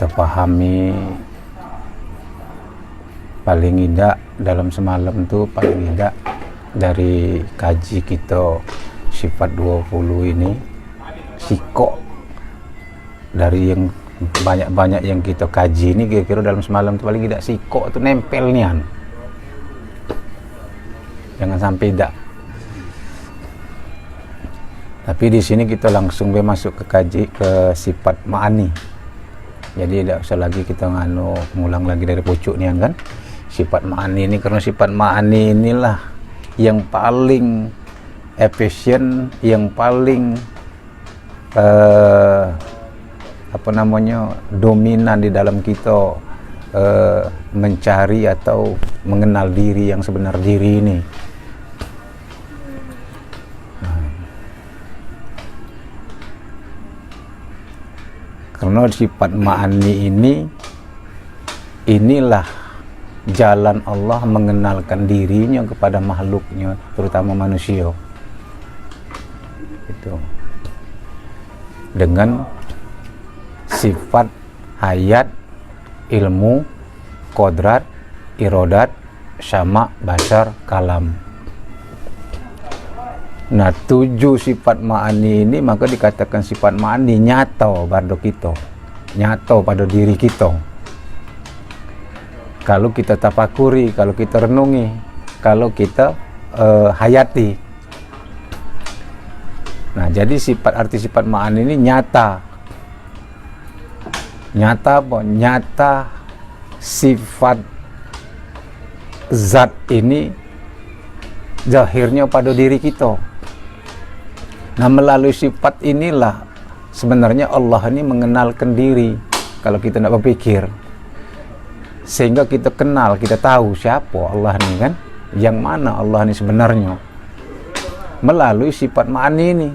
kita pahami paling tidak dalam semalam itu, paling tidak dari kaji kita sifat 20 ini, siko dari yang banyak-banyak yang kita kaji ini, kira-kira dalam semalam itu paling tidak siko itu nempel nian, jangan sampai tidak. Tapi di sini kita langsung masuk ke kaji ke sifat ma'ani. Jadi tidak usah lagi kita ngulang lagi dari pucuk nian kan. Sifat ma'ani ini, karena sifat ma'ani inilah yang paling efisien, yang paling dominan di dalam kita mencari atau mengenal diri yang sebenar diri ini. Karena sifat ma'ani inilah jalan Allah mengenalkan dirinya kepada makhluknya, terutama manusia. Itu dengan sifat hayat, ilmu, kodrat, irodat, syama, basar, kalam. Nah, 7 sifat ma'ani ini maka dikatakan sifat ma'ani nyata pada kita, nyata pada diri kita. Kalau kita tafakuri, kalau kita renungi, kalau kita hayati. Nah, jadi arti sifat ma'ani ini nyata. Nyata apa? Nyata sifat zat ini zahirnya pada diri kita. Nah, melalui sifat inilah sebenarnya Allah ini mengenalkan diri kalau kita tidak berpikir, sehingga kita kenal, kita tahu siapa Allah ini kan, yang mana Allah ini sebenarnya melalui sifat ma'ani ini.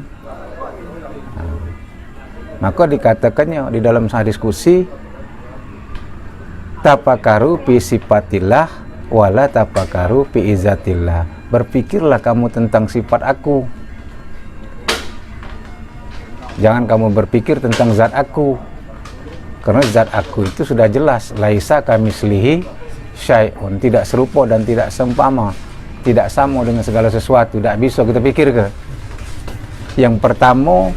Nah, maka dikatakannya di dalam sah diskusi, tafakaru fi sifatillah wala tafakaru fi izatillah. Berpikirlah kamu tentang sifat aku, jangan kamu berpikir tentang zat aku, karena zat aku itu sudah jelas, laisa kamitslihi syai'un, tidak serupa dan tidak seumpama, tidak sama dengan segala sesuatu. Tidak bisa kita pikir ke. Yang pertama,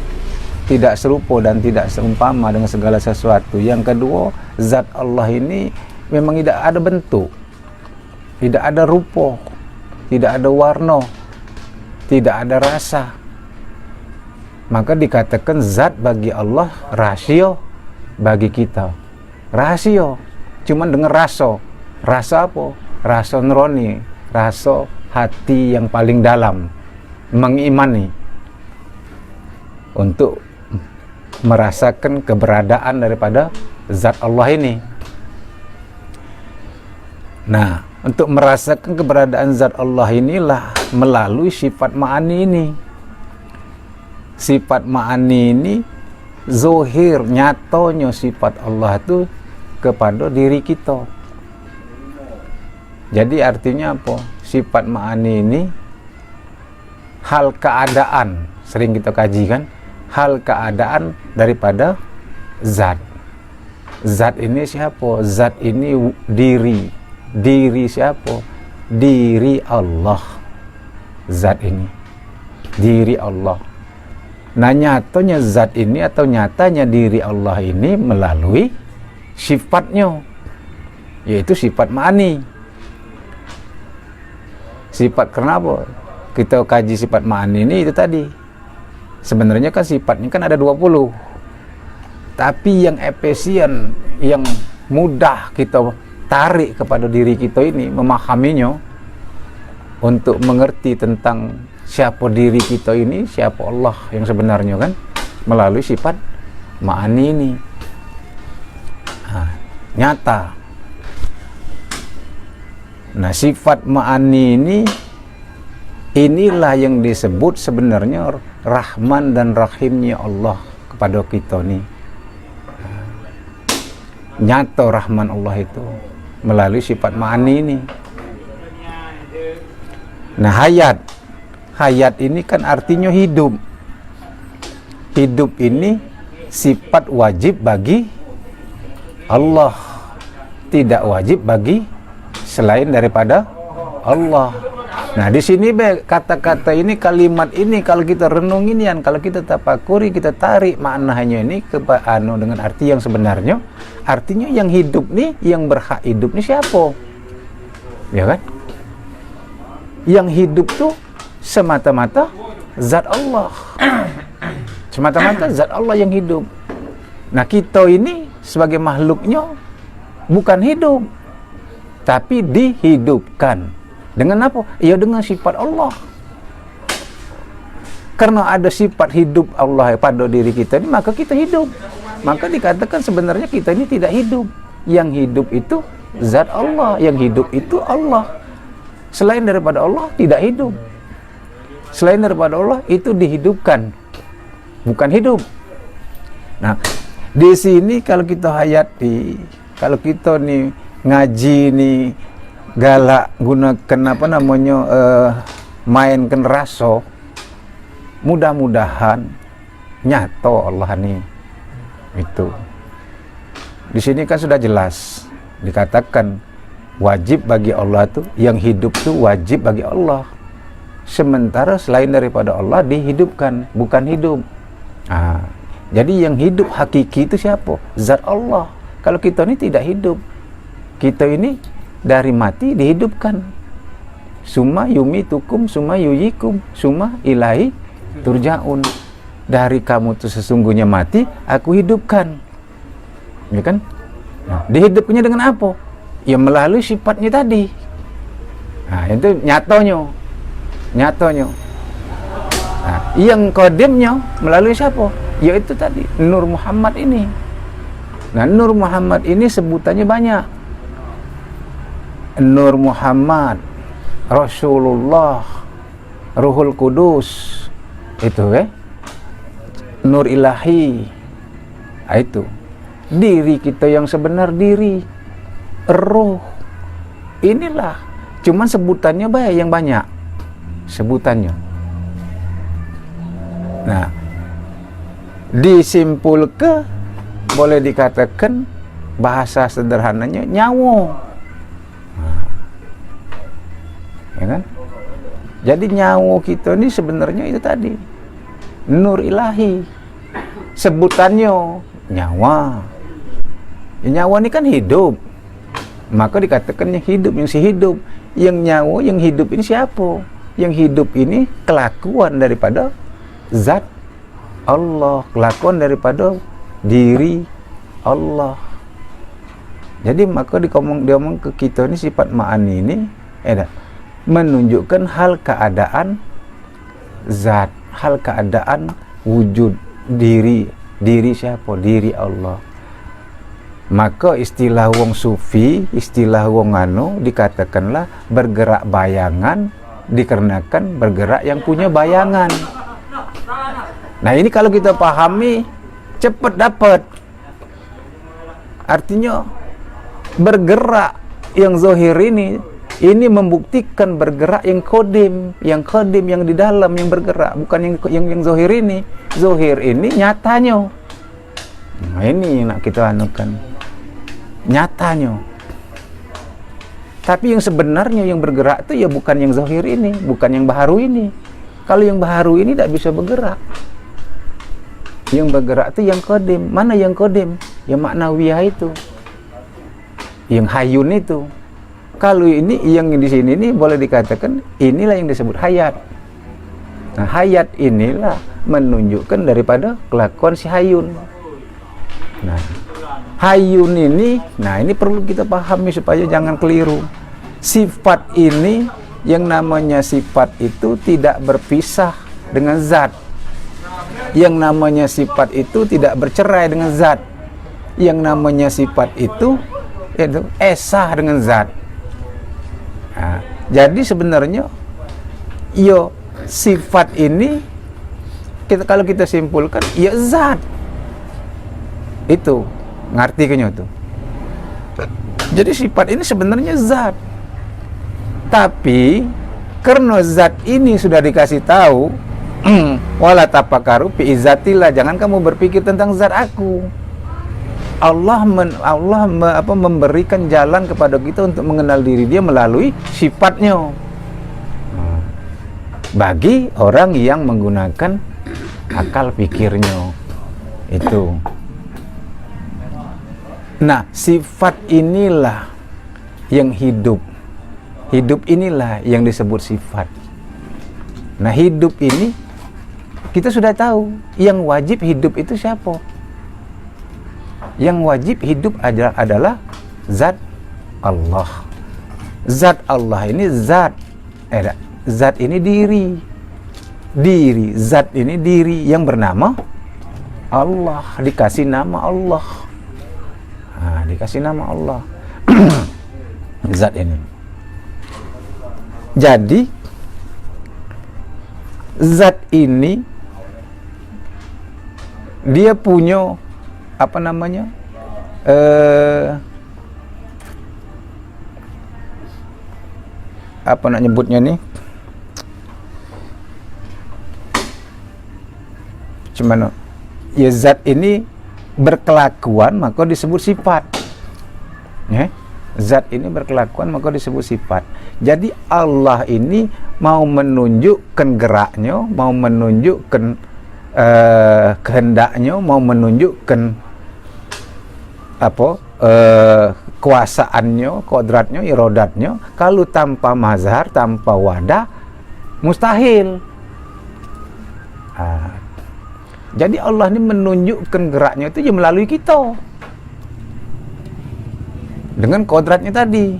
tidak serupa dan tidak seumpama dengan segala sesuatu. Yang kedua, zat Allah ini memang tidak ada bentuk, tidak ada rupa, tidak ada warna, tidak ada rasa. Maka dikatakan zat bagi Allah, rasio bagi kita. Rasio cuman dengan rasa. Rasa apa? Rasa nurani, rasa hati yang paling dalam, mengimani untuk merasakan keberadaan daripada zat Allah ini. Nah, untuk merasakan keberadaan zat Allah inilah melalui sifat ma'ani ini. Sifat ma'ani ini zohir, nyatonya sifat Allah itu kepada diri kita. Jadi artinya apa? Sifat ma'ani ini hal keadaan, sering kita kaji kan, hal keadaan daripada zat. Zat ini siapa? Zat ini diri. Diri siapa? Diri Allah. Zat ini diri Allah. Nah, nyatanya zat ini atau nyatanya diri Allah ini melalui sifatnya, yaitu sifat ma'ani. Sifat, kenapa kita kaji sifat ma'ani ini? Itu tadi sebenarnya kan sifatnya kan ada 20, tapi yang efisien, yang mudah kita tarik kepada diri kita ini, memahaminya untuk mengerti tentang siapa diri kita ini, siapa Allah yang sebenarnya kan, melalui sifat ma'ani ini. Nah, nyata. Nah, sifat ma'ani inilah yang disebut sebenarnya Rahman dan Rahimnya Allah kepada kita nih. Nyata Rahman Allah itu melalui sifat ma'ani ini. Nah, hayat ini kan artinya hidup. Hidup ini sifat wajib bagi Allah, tidak wajib bagi selain daripada Allah. Nah, di sini kata-kata ini, kalimat ini kalau kita renungin, kalau kita tafakuri, kita tarik maknanya ini ke dengan arti yang sebenarnya, artinya yang hidup nih, yang berhak hidup nih siapa? Ya kan? Yang hidup tuh semata-mata zat Allah. Semata-mata zat Allah yang hidup. Nah, kita ini sebagai makhluknya bukan hidup, tapi dihidupkan. Dengan apa? Ya dengan sifat Allah. Karena ada sifat hidup Allah pada diri kita ini, maka kita hidup. Maka dikatakan sebenarnya kita ini tidak hidup. Yang hidup itu zat Allah, yang hidup itu Allah. Selain daripada Allah tidak hidup. Selain daripada Allah itu dihidupkan, bukan hidup. Nah, di sini kalau kita hayati, kalau kita nih ngaji nih galak gunakan apa namanya mainkan rasa, mudah-mudahan nyata Allah nih itu. Di sini kan sudah jelas dikatakan wajib bagi Allah tuh, yang hidup tuh wajib bagi Allah. Sementara selain daripada Allah dihidupkan, bukan hidup. Nah, jadi yang hidup hakiki itu siapa? Zat Allah. Kalau kita ini tidak hidup, kita ini dari mati dihidupkan. Summa yumitukum, summa yuyikum, summa ilahi turja'un. Dari kamu itu sesungguhnya mati, aku hidupkan. Ya kan? Nah, dihidupkannya dengan apa? Ya melalui sifatnya tadi. Nah, itu nyatanya. Nah, yang kodimnya melalui siapa? Yaitu tadi Nur Muhammad ini. Nah, Nur Muhammad ini sebutannya banyak. Nur Muhammad, Rasulullah, Ruhul Kudus, itu Nur Ilahi. Nah, itu diri kita yang sebenar, diri roh. Inilah cuman sebutannya yang banyak sebutannya. Nah, disimpulkan boleh dikatakan bahasa sederhananya nyawa. Ya kan? Jadi nyawa kita ini sebenarnya itu tadi Nur Ilahi. Sebutannya nyawa. Ya, nyawa ini kan hidup. Maka dikatakan yang hidup, yang si hidup. Yang nyawa, yang hidup ini siapa? Yang hidup ini kelakuan daripada zat Allah, kelakuan daripada diri Allah. Jadi maka diomong ke kita ini sifat ma'ani ini menunjukkan hal keadaan zat, hal keadaan wujud diri siapa? Diri Allah. Maka istilah wong sufi, istilah wong dikatakanlah bergerak bayangan, dikarenakan bergerak yang punya bayangan. Nah, ini kalau kita pahami cepat dapat. Artinya bergerak yang zahir ini membuktikan bergerak yang kodim, yang di dalam yang bergerak, bukan yang zahir ini. Zahir ini nyatanya. Nah, ini nak kita anukan nyatanya. Tapi yang sebenarnya yang bergerak itu ya bukan yang zahir ini, bukan yang baharu ini. Kalau yang baharu ini tidak bisa bergerak. Yang bergerak itu yang kodim. Mana yang kodim? Yang maknawiyah itu, yang hayun itu. Kalau ini yang di sini ini boleh dikatakan inilah yang disebut hayat. Nah, hayat inilah menunjukkan daripada kelakuan si hayun. Nah, hayun ini, nah ini perlu kita pahami supaya jangan keliru. Sifat ini, yang namanya sifat itu tidak berpisah dengan zat. Yang namanya sifat itu tidak bercerai dengan zat. Yang namanya sifat itu esah dengan zat. Nah, jadi sebenarnya sifat ini kalau kita simpulkan ya zat. Itu ngerti kayaknya tuh. Jadi sifat ini sebenarnya zat. Tapi karena zat ini sudah dikasih tahu, wala tafakaru fi izzatillah, jangan kamu berpikir tentang zat aku. memberikan jalan kepada kita untuk mengenal diri dia melalui sifatnya. Bagi orang yang menggunakan akal pikirnya itu. Nah, sifat inilah yang hidup. Hidup inilah yang disebut sifat. Nah, hidup ini kita sudah tahu, yang wajib hidup itu siapa? Yang wajib hidup adalah zat Allah. Zat Allah ini zat ini diri, zat ini diri yang bernama Allah, dikasih nama Allah. Nah, dikasih nama Allah. Zat ini. Jadi zat ini dia punya apa namanya? Apa nak nyebutnya nih? Cuman ya zat ini berkelakuan maka disebut sifat. Ya? Zat ini berkelakuan maka disebut sifat. Jadi Allah ini mau menunjukkan geraknya, mau menunjukkan kehendaknya, mau menunjukkan kuasaannya, kodratnya, irodatnya. Kalau tanpa mazhar, tanpa wadah, mustahil. Jadi Allah ini menunjukkan geraknya itu melalui kita dengan kodratnya tadi.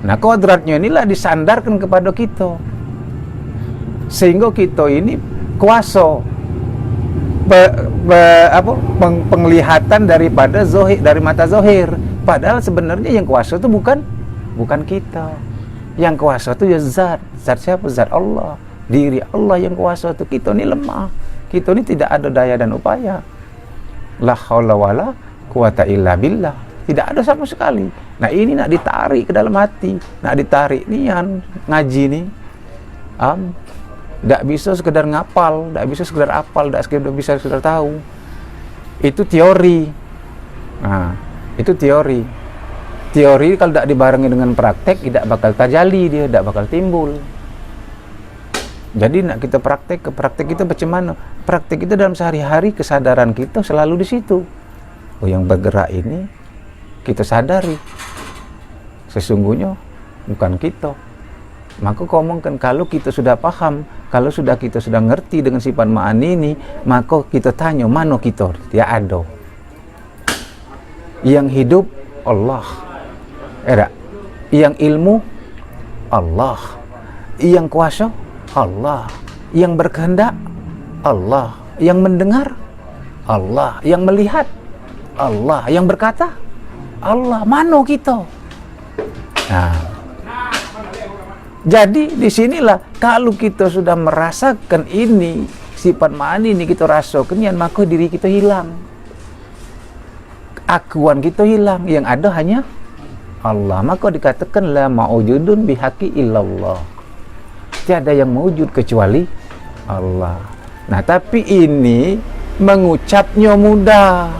Nah, kodratnya inilah disandarkan kepada kita sehingga kita ini kuasa penglihatan daripada zohir, dari mata zohir. Padahal sebenarnya yang kuasa itu bukan kita. Yang kuasa itu ya zat. Zat siapa? Zat Allah. Diri Allah yang kuasa itu. Kita ini lemah. Kita ini tidak ada daya dan upaya. La haula wala quwata illa billah. Tidak ada sama sekali. Nah, ini nak ditarik ke dalam hati. Nak ditarik ni yang ngaji ni. Tak bisa sekedar ngapal, tak bisa sekedar apal, tak bisa sekedar tahu. Itu teori. Nah, itu teori. Teori kalau tak dibarengi dengan praktek, tidak bakal tajali dia, tidak bakal timbul. Jadi nak kita praktek kita bagaimana? Praktek kita dalam sehari-hari, kesadaran kita selalu di situ. Oh, yang bergerak ini kita sadari. Sesungguhnya bukan kita. Maka kau omongkan, kalau kita sudah paham, kalau kita sudah ngerti dengan sifat ma'ani ini, maka kita tanya, mana kita? Dia ada. Yang hidup Allah. Yang ilmu Allah. Yang kuasa Allah. Yang berkehendak Allah. Yang mendengar Allah. Yang melihat Allah. Yang berkata Allah. Mana kita? Nah, jadi disinilah kalau kita sudah merasakan ini sifat ma'ani ini kita rasakan, maka diri kita hilang, akuan kita hilang, yang ada hanya Allah. Maka dikatakan la ma'ujudun bihaqi illallah, tiada yang mewujud kecuali Allah. Nah, tapi ini mengucapnya mudah,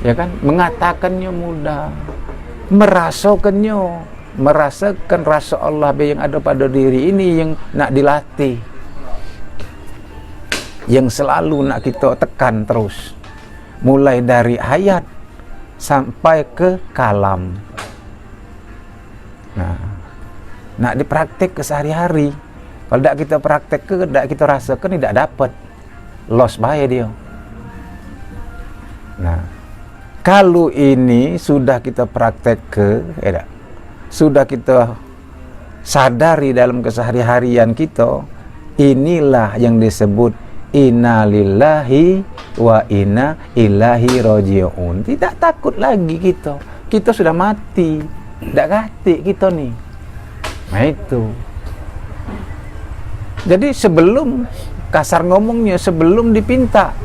ya kan, mengatakannya mudah, merasakannya, merasakan rasa Allah yang ada pada diri ini yang nak dilatih, yang selalu nak kita tekan terus, mulai dari ayat sampai ke kalam. Nah, nak dipraktek ke sehari-hari. Kalau tak kita praktek ke, tak kita rasakan, tidak dapat, lost bahaya dia. Nah, kalau ini sudah kita praktek ke, sudah kita sadari dalam kesehari-harian kita, inilah yang disebut inna lillahi wa inna ilaihi raji'un. Tidak takut lagi kita. Kita sudah mati. Tak kati kita ni. Nah, itu. Jadi sebelum, kasar ngomongnya, sebelum dipinta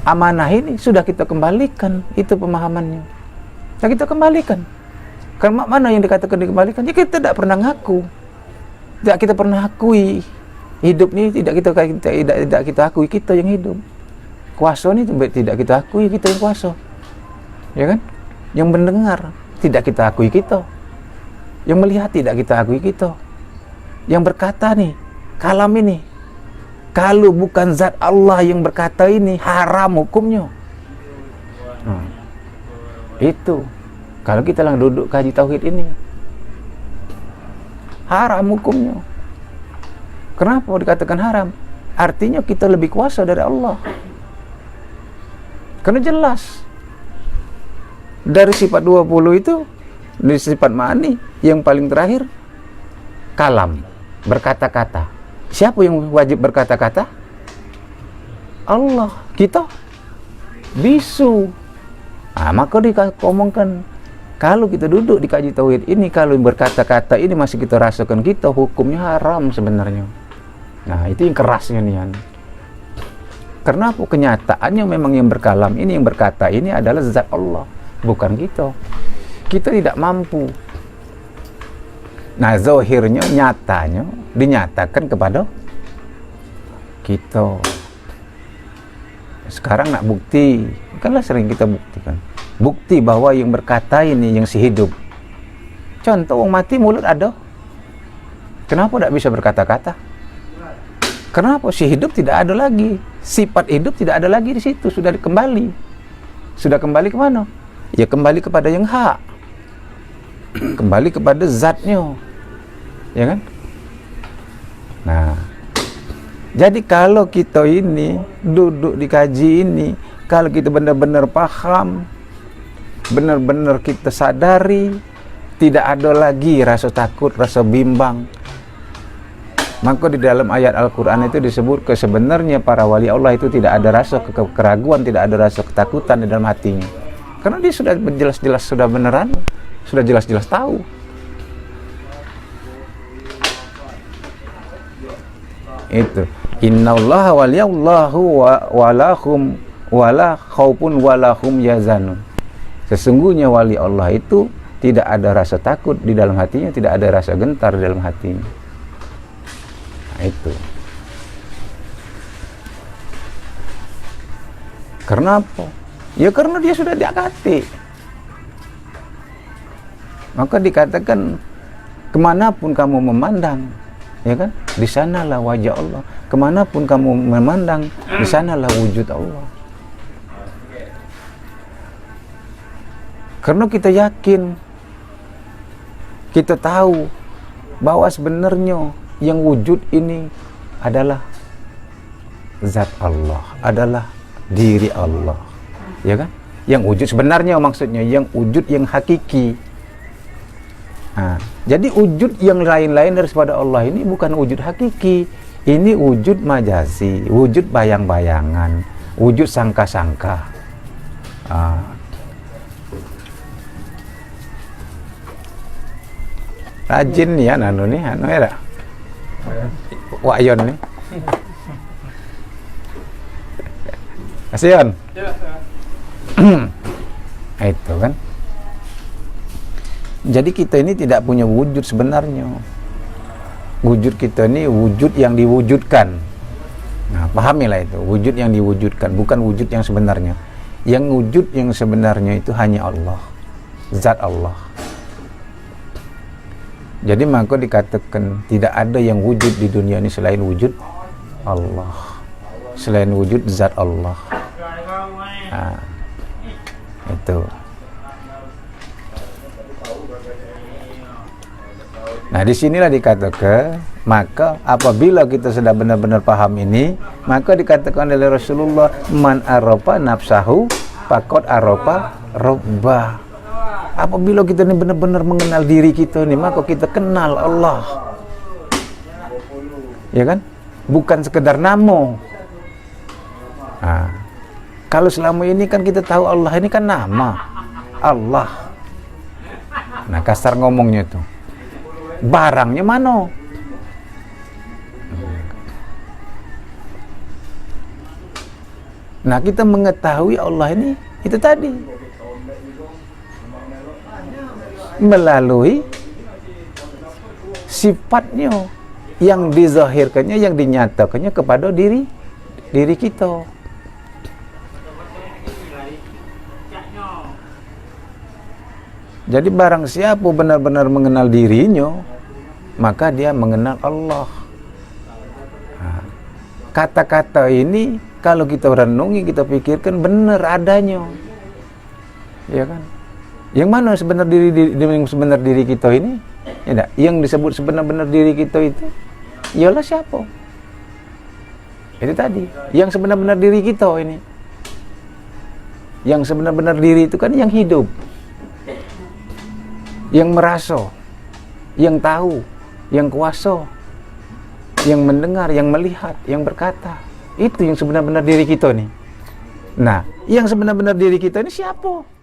amanah ini sudah kita kembalikan, itu pemahamannya. Nah, kita kembalikan. Karena mana yang dikatakan dikembalikan? Ya, kita tidak pernah ngaku, tidak kita pernah akui hidup ini, tidak kita akui kita yang hidup. kuasa ini tidak kita akui kita yang kuasa, ya kan? Yang mendengar tidak kita akui kita, yang melihat tidak kita akui kita, yang berkata nih, kalam ini, kalau bukan zat Allah yang berkata ini, haram hukumnya. Itu kalau kita lang duduk kaji tauhid ini, haram hukumnya. Kenapa dikatakan haram? Artinya kita lebih kuasa dari Allah. Karena jelas dari sifat 20 itu, dari sifat ma'ani yang paling terakhir kalam, berkata-kata. Siapa yang wajib berkata-kata? Allah. Kita bisu. Maka dikomongkan, kalau kita duduk di kaji tauhid ini, kalau berkata-kata ini masih kita rasakan, kita hukumnya haram sebenarnya. Nah, itu yang kerasnya nih. Karena apa? Kenyataannya memang yang berkalam ini, yang berkata ini adalah zat Allah, bukan kita. Kita tidak mampu. Nah, zahirnya, nyatanya dinyatakan kepada kita. Sekarang nak bukti, kanlah sering kita buktikan. Bukti bahwa yang berkata ini yang si hidup. Contoh, orang mati mulut ada. Kenapa tidak bisa berkata-kata? Kenapa? Si hidup tidak ada lagi. Sifat hidup tidak ada lagi di situ. Sudah kembali. Sudah kembali ke mana? Ya kembali kepada yang hak. Kembali kepada zatnya. Ya kan? Nah, jadi kalau kita ini duduk di kaji ini, kalau kita benar-benar paham, benar-benar kita sadari, tidak ada lagi rasa takut, rasa bimbang. Maka di dalam ayat Al-Quran itu disebut sebenarnya para wali Allah itu tidak ada rasa keraguan, tidak ada rasa ketakutan di dalam hatinya. Karena dia sudah jelas-jelas, sudah beneran, sudah jelas-jelas tahu. Itu innallaha waliyallahu walahum wala khaufun walahum yazanun. Sesungguhnya wali Allah itu tidak ada rasa takut di dalam hatinya, tidak ada rasa gentar di dalam hatinya. Nah, itu. Karena apa? Ya karena dia sudah diakati. Maka dikatakan kemanapun kamu memandang, ya kan? Di sanalah wajah Allah. Kemanapun kamu memandang, di sanalah wujud Allah. Karena kita yakin, kita tahu bahwa sebenarnya yang wujud ini adalah zat Allah, adalah diri Allah, ya kan? Yang wujud sebenarnya maksudnya, yang wujud yang hakiki. Nah, jadi wujud yang lain-lain daripada Allah ini bukan wujud hakiki, ini wujud majazi, wujud bayang-bayangan, wujud sangka-sangka. Rajin ya nanu nih, anu ya. Wakyon nih. Kasihan. Itu kan. Jadi kita ini tidak punya wujud sebenarnya. Wujud kita ini wujud yang diwujudkan. Nah, pahamilah itu, wujud yang diwujudkan, bukan wujud yang sebenarnya. Yang wujud yang sebenarnya itu hanya Allah, zat Allah. Jadi maka dikatakan tidak ada yang wujud di dunia ini selain wujud Allah, selain wujud zat Allah. Nah, itu. Nah, disinilah dikatakan, maka apabila kita sudah benar-benar paham ini, maka dikatakan oleh Rasulullah, man arafa nafsahu faqad arafa rabbah. Apabila kita ini benar-benar mengenal diri kita ini, maka kita kenal Allah. Ya kan? Bukan sekedar nama. Nah, kalau selama ini kan kita tahu Allah ini kan nama Allah. Nah, kasar ngomongnya tuh, barangnya mana? Nah, kita mengetahui Allah ini itu tadi melalui sifatnya yang dizahirkannya, yang dinyatakannya kepada diri kita. Jadi barang siapa benar-benar mengenal dirinya, maka dia mengenal Allah. Kata-kata ini kalau kita renungi, kita pikirkan benar adanya, ya kan? Yang mana sebenar diri kita ini? Ya, yang disebut sebenar-benar diri kita itu, ialah siapa? Itu tadi, yang sebenar-benar diri kita ini. Yang sebenar-benar diri itu kan yang hidup, yang merasa, yang tahu, yang kuasa, yang mendengar, yang melihat, yang berkata. Itu yang sebenar-benar diri kita nih. Nah, yang sebenar-benar diri kita ini siapa?